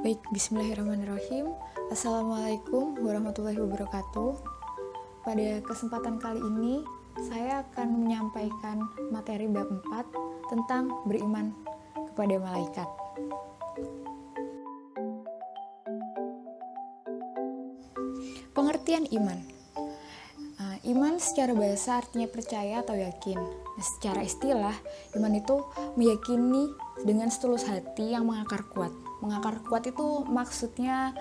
Baik, bismillahirrahmanirrahim. Assalamualaikum warahmatullahi wabarakatuh. Pada kesempatan kali ini, saya akan menyampaikan materi bab 4 tentang beriman kepada malaikat. Pengertian iman. Iman secara bahasa artinya percaya atau yakin. Secara istilah, iman itu meyakini dengan setulus hati yang mengakar kuat. Mengakar kuat itu maksudnya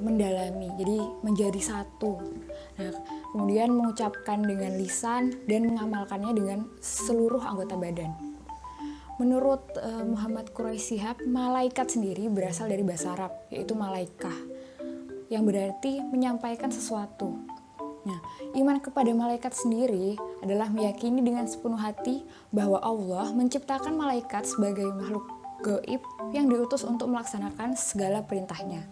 mendalami, jadi menjadi satu. Nah, kemudian mengucapkan dengan lisan dan mengamalkannya dengan seluruh anggota badan. Menurut Muhammad Quraisy Shihab, malaikat sendiri berasal dari bahasa Arab, yaitu malaikah, yang berarti menyampaikan sesuatu. Nah, iman kepada malaikat sendiri adalah meyakini dengan sepenuh hati bahwa Allah menciptakan malaikat sebagai makhluk gaib yang diutus untuk melaksanakan segala perintahnya.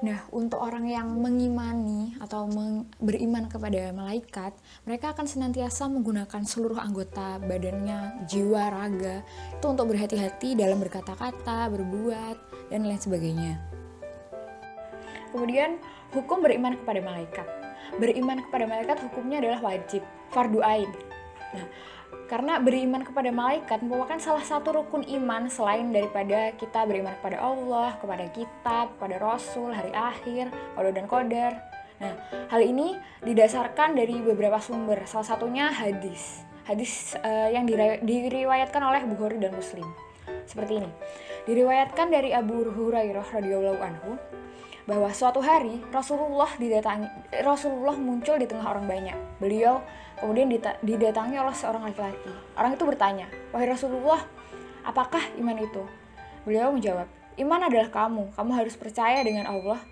Nah, untuk orang yang mengimani atau beriman kepada malaikat, mereka akan senantiasa menggunakan seluruh anggota badannya, jiwa, raga, itu untuk berhati-hati dalam berkata-kata, berbuat, dan lain sebagainya. Kemudian, hukum beriman kepada malaikat. Beriman kepada malaikat hukumnya adalah wajib, fardu ain. Nah, karena beriman kepada malaikat merupakan salah satu rukun iman selain daripada kita beriman kepada Allah, kepada kitab, kepada Rasul, hari akhir, qada dan qadar. Nah, hal ini didasarkan dari beberapa sumber, salah satunya hadis. Hadis yang diriwayatkan oleh Bukhari dan Muslim. Seperti ini. Diriwayatkan dari Abu Hurairah radhiyallahu anhu bahwa suatu hari Rasulullah muncul di tengah orang banyak. Beliau kemudian didatangi oleh seorang laki-laki. Orang itu bertanya, "Wahai Rasulullah, apakah iman itu?" Beliau menjawab, "Iman adalah kamu harus percaya dengan Allah,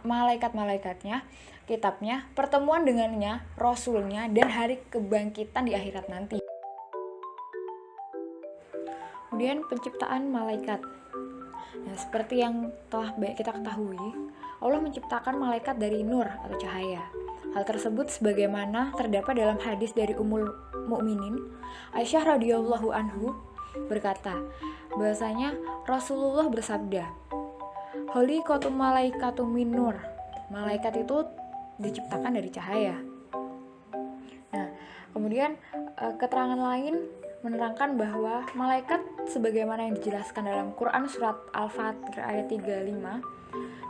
malaikat-malaikatnya, kitabnya, pertemuan dengannya, Rasulnya, dan hari kebangkitan di akhirat nanti." Kemudian penciptaan malaikat. Nah, seperti yang telah kita ketahui, Allah menciptakan malaikat dari nur atau cahaya. Hal tersebut sebagaimana terdapat dalam hadis dari Ummul Mukminin Aisyah radhiyallahu anhu berkata, bahwasanya Rasulullah bersabda, "Khalaqatul malaikatu min nur." Malaikat itu diciptakan dari cahaya. Nah, kemudian keterangan lain menerangkan bahwa malaikat sebagaimana yang dijelaskan dalam Quran surat Al-Fatir ayat 35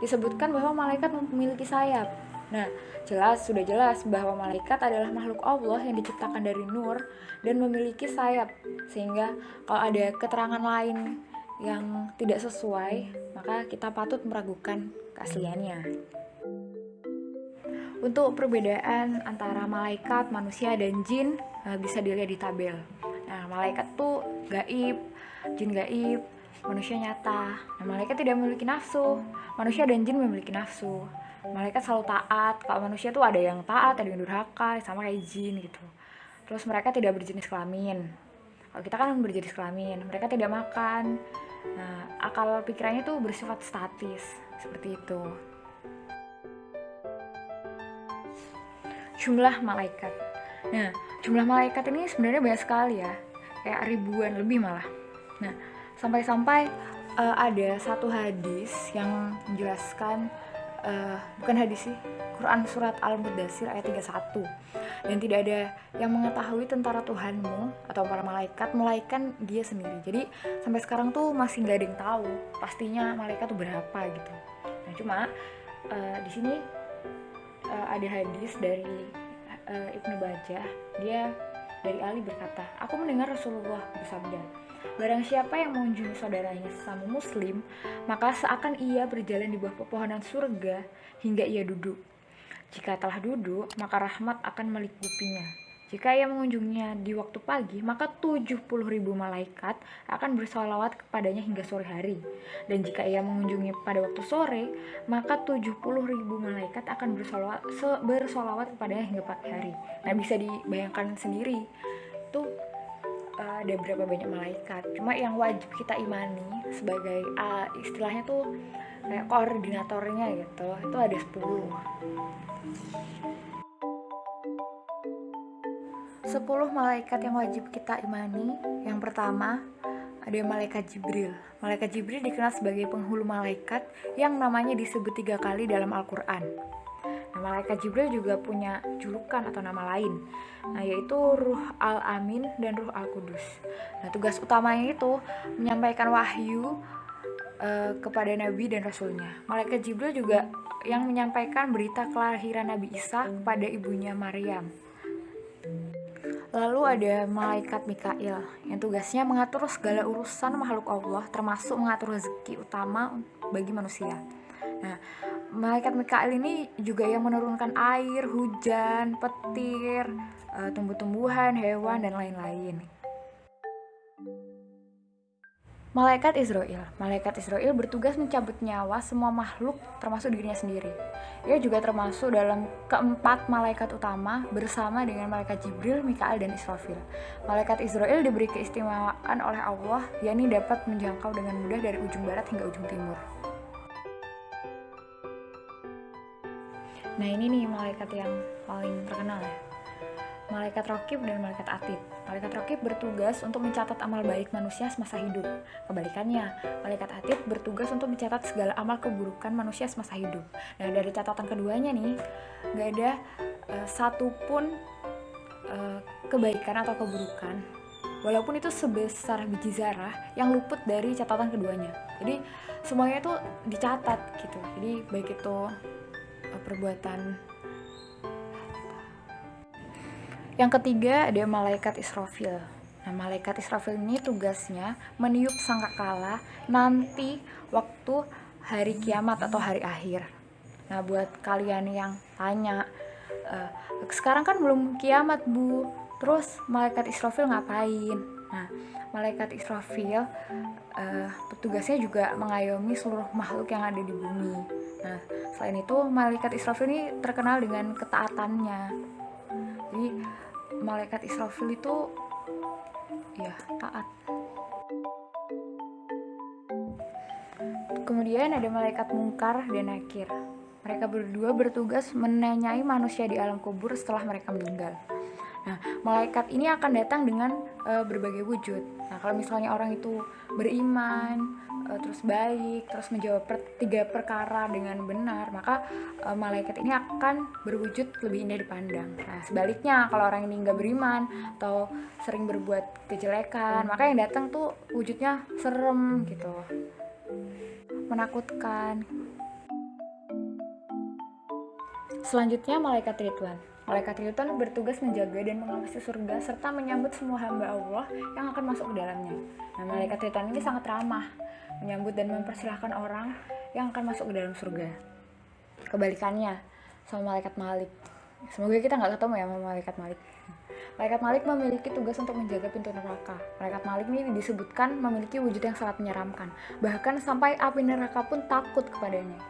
disebutkan bahwa malaikat memiliki sayap. Nah, sudah jelas bahwa malaikat adalah makhluk Allah yang diciptakan dari nur dan memiliki sayap, sehingga kalau ada keterangan lain yang tidak sesuai, maka kita patut meragukan keasliannya. Untuk perbedaan antara malaikat, manusia, dan jin bisa dilihat di tabel. Nah, malaikat tuh gaib, jin gaib, manusia nyata. Nah, malaikat tidak memiliki nafsu, manusia dan jin memiliki nafsu. Malaikat selalu taat, kalau manusia tuh ada yang taat, ada yang durhaka, sama kayak jin gitu. Terus mereka tidak berjenis kelamin. Kalau kita kan berjenis kelamin, mereka tidak makan. Nah, akal pikirannya tuh bersifat statis, seperti itu. Jumlah malaikat. Nah, jumlah malaikat ini sebenarnya banyak sekali ya, kayak ribuan lebih malah. Nah, sampai-sampai ada satu hadis yang menjelaskan, bukan hadis sih, Quran surat Al-Mudaththir ayat 31. Dan tidak ada yang mengetahui tentara Tuhanmu atau para malaikat melainkan dia sendiri. Jadi sampai sekarang tuh masih nggak ada yang tahu pastinya malaikat tuh berapa gitu. Nah, cuma di sini ada hadis dari Ibnu Bajah, dia dari Ali berkata, "Aku mendengar Rasulullah bersabda, barang siapa yang mengunjungi saudaranya sesama muslim, maka seakan ia berjalan di bawah pepohonan surga hingga ia duduk. Jika telah duduk, maka rahmat akan melingkupinya. Jika ia mengunjunginya di waktu pagi, maka 70.000 malaikat akan bersolawat kepadanya hingga sore hari. Dan jika ia mengunjungi pada waktu sore, maka 70.000 malaikat akan bersolawat kepadanya hingga pagi hari." Nah, bisa dibayangkan sendiri, itu ada berapa banyak malaikat. Cuma yang wajib kita imani sebagai istilahnya tuh kayak koordinatornya gitu, itu ada 10. 10 malaikat yang wajib kita imani. Yang pertama, ada malaikat Jibril. Malaikat Jibril dikenal sebagai penghulu malaikat yang namanya disebut 3 kali dalam Al-Quran. Nah, malaikat Jibril juga punya julukan atau nama lain, yaitu Ruh Al-Amin dan Ruh Al-Qudus. Nah, tugas utamanya itu menyampaikan wahyu kepada Nabi dan Rasulnya. Malaikat Jibril juga yang menyampaikan berita kelahiran Nabi Isa kepada ibunya Maryam. Lalu ada malaikat Mikail yang tugasnya mengatur segala urusan makhluk Allah, termasuk mengatur rezeki utama bagi manusia. Nah, malaikat Mikail ini juga yang menurunkan air, hujan, petir, tumbuh-tumbuhan, hewan, dan lain-lain. Malaikat Israel bertugas mencabut nyawa semua makhluk termasuk dirinya sendiri. Ia juga termasuk dalam keempat malaikat utama bersama dengan malaikat Jibril, Mikail, dan Israfil. Malaikat Israel diberi keistimewaan oleh Allah, yakni dapat menjangkau dengan mudah dari ujung barat hingga ujung timur. Nah, ini nih malaikat yang paling terkenal ya. Malaikat Raqib dan malaikat Atid. Malaikat Raqib bertugas untuk mencatat amal baik manusia semasa hidup. Kebalikannya, malaikat Atid bertugas untuk mencatat segala amal keburukan manusia semasa hidup. Nah, dari catatan keduanya nih, gak ada satupun kebaikan atau keburukan, walaupun itu sebesar biji zarah, yang luput dari catatan keduanya. Jadi semuanya itu dicatat gitu. Jadi baik itu perbuatan. Yang ketiga ada malaikat Israfil. Nah, malaikat Israfil ini tugasnya meniup sangkakala nanti waktu hari kiamat atau hari akhir. Nah, buat kalian yang tanya, sekarang kan belum kiamat Bu, terus malaikat Israfil ngapain? Nah, malaikat Israfil tugasnya juga mengayomi seluruh makhluk yang ada di bumi. Nah, selain itu malaikat Israfil ini terkenal dengan ketaatannya. Jadi malaikat Israfil itu ya taat. Kemudian ada malaikat Munkar dan Nakir. Mereka berdua bertugas menanyai manusia di alam kubur setelah mereka meninggal. Nah, malaikat ini akan datang dengan berbagai wujud. Nah, kalau misalnya orang itu beriman, terus baik, terus menjawab 3 perkara dengan benar, maka malaikat ini akan berwujud lebih indah dipandang. Nah, sebaliknya kalau orang ini nggak beriman atau sering berbuat kejelekan, maka yang datang tuh wujudnya serem gitu, menakutkan. Selanjutnya malaikat Ridwan. Malaikat Ridwan bertugas menjaga dan mengawasi surga serta menyambut semua hamba Allah yang akan masuk ke dalamnya. Nah, malaikat Ridwan ini sangat ramah, menyambut dan mempersilahkan orang yang akan masuk ke dalam surga. Kebalikannya sama malaikat Malik. Semoga kita nggak ketemu ya sama malaikat Malik. Malaikat Malik memiliki tugas untuk menjaga pintu neraka. Malaikat Malik ini disebutkan memiliki wujud yang sangat menyeramkan, bahkan sampai api neraka pun takut kepadanya.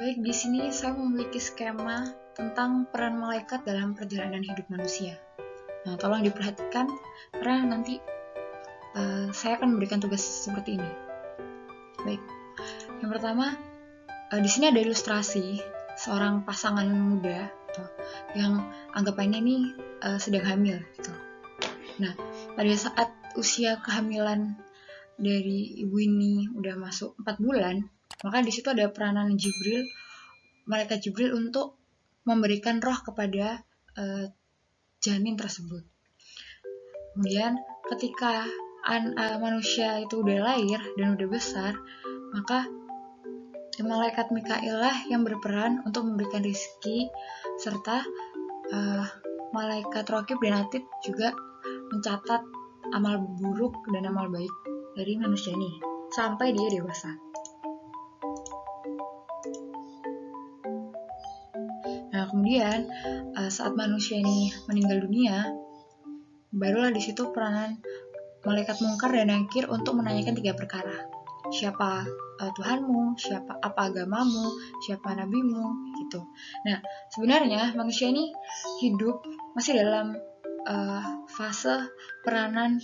Baik, di sini saya memiliki skema tentang peran malaikat dalam perjalanan hidup manusia. Nah, tolong diperhatikan karena nanti saya akan memberikan tugas seperti ini. Baik, yang pertama di sini ada ilustrasi seorang pasangan muda yang anggapannya ini sedang hamil gitu. Nah, pada saat usia kehamilan dari ibu ini udah masuk 4 bulan, maka di situ ada peranan Jibril, malaikat Jibril untuk memberikan roh kepada janin tersebut. Kemudian ketika manusia itu udah lahir dan udah besar, maka malaikat Mikail lah yang berperan untuk memberikan rezeki, serta malaikat Raqib dan Atid juga mencatat amal buruk dan amal baik dari manusia ini sampai dia dewasa. Nah, kemudian saat manusia ini meninggal dunia, barulah di situ peranan malaikat Munkar dan Nakir untuk menanyakan 3 perkara. Siapa Tuhanmu, apa agamamu, siapa nabimu, gitu. Nah, sebenarnya manusia ini hidup masih dalam fase peranan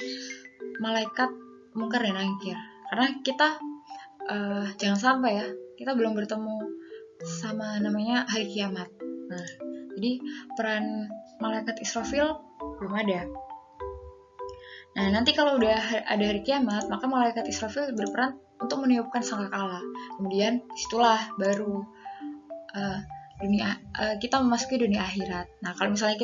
malaikat mungkar dan nakir. Karena kita jangan sampai ya kita belum bertemu sama namanya hari kiamat. Nah, jadi peran malaikat Israfil belum ada. Nah, nanti kalau udah ada hari kiamat, maka malaikat Israfil berperan untuk meniupkan sangkakala. Kemudian disitulah baru kita memasuki dunia akhirat. Nah, kalau misalnya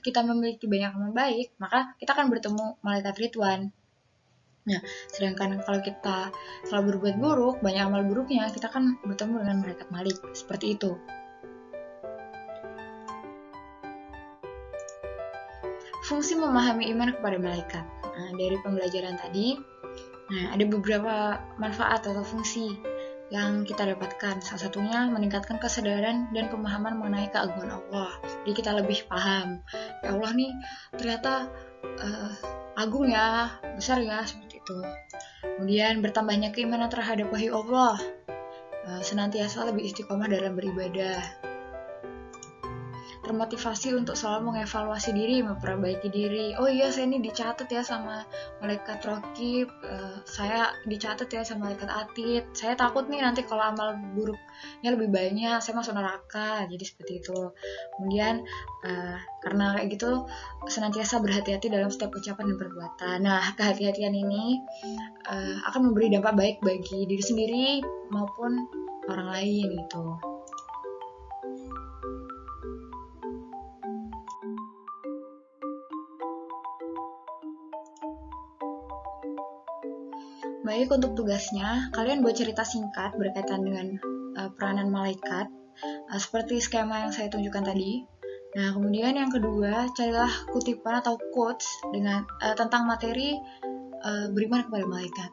kita memiliki banyak amal baik, maka kita akan bertemu malaikat Ridwan. Nah, sedangkan kalau kita selalu berbuat buruk, banyak amal buruknya, kita akan bertemu dengan malaikat Malik. Seperti itu. Fungsi memahami iman kepada malaikat. Nah, dari pembelajaran tadi, ada beberapa manfaat atau fungsi yang kita dapatkan. Salah satunya meningkatkan kesadaran dan pemahaman mengenai keagungan Allah. Jadi kita lebih paham, ya Allah nih ternyata agung ya, besar ya, seperti itu. Kemudian bertambahnya keimanan terhadap wahyu Allah, senantiasa lebih istiqomah dalam beribadah. Termotivasi untuk selalu mengevaluasi diri, memperbaiki diri. Oh iya, saya ini dicatat ya sama malaikat Rokib, saya dicatat ya sama malaikat Atid. Saya takut nih nanti kalau amal buruknya lebih banyak, saya masuk neraka. Jadi seperti itu. Kemudian karena kayak gitu, senantiasa berhati-hati dalam setiap ucapan dan perbuatan. Nah, kehati-hatian ini akan memberi dampak baik bagi diri sendiri maupun orang lain gitu. Baik, untuk tugasnya, kalian buat cerita singkat berkaitan dengan peranan malaikat, seperti skema yang saya tunjukkan tadi. Nah, kemudian yang kedua, carilah kutipan atau quotes dengan tentang materi beriman kepada malaikat.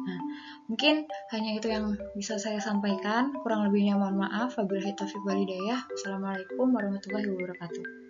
Nah, mungkin hanya itu yang bisa saya sampaikan. Kurang lebihnya mohon maaf. Wabillahi taufiq wal hidayah. Wassalamualaikum warahmatullahi wabarakatuh.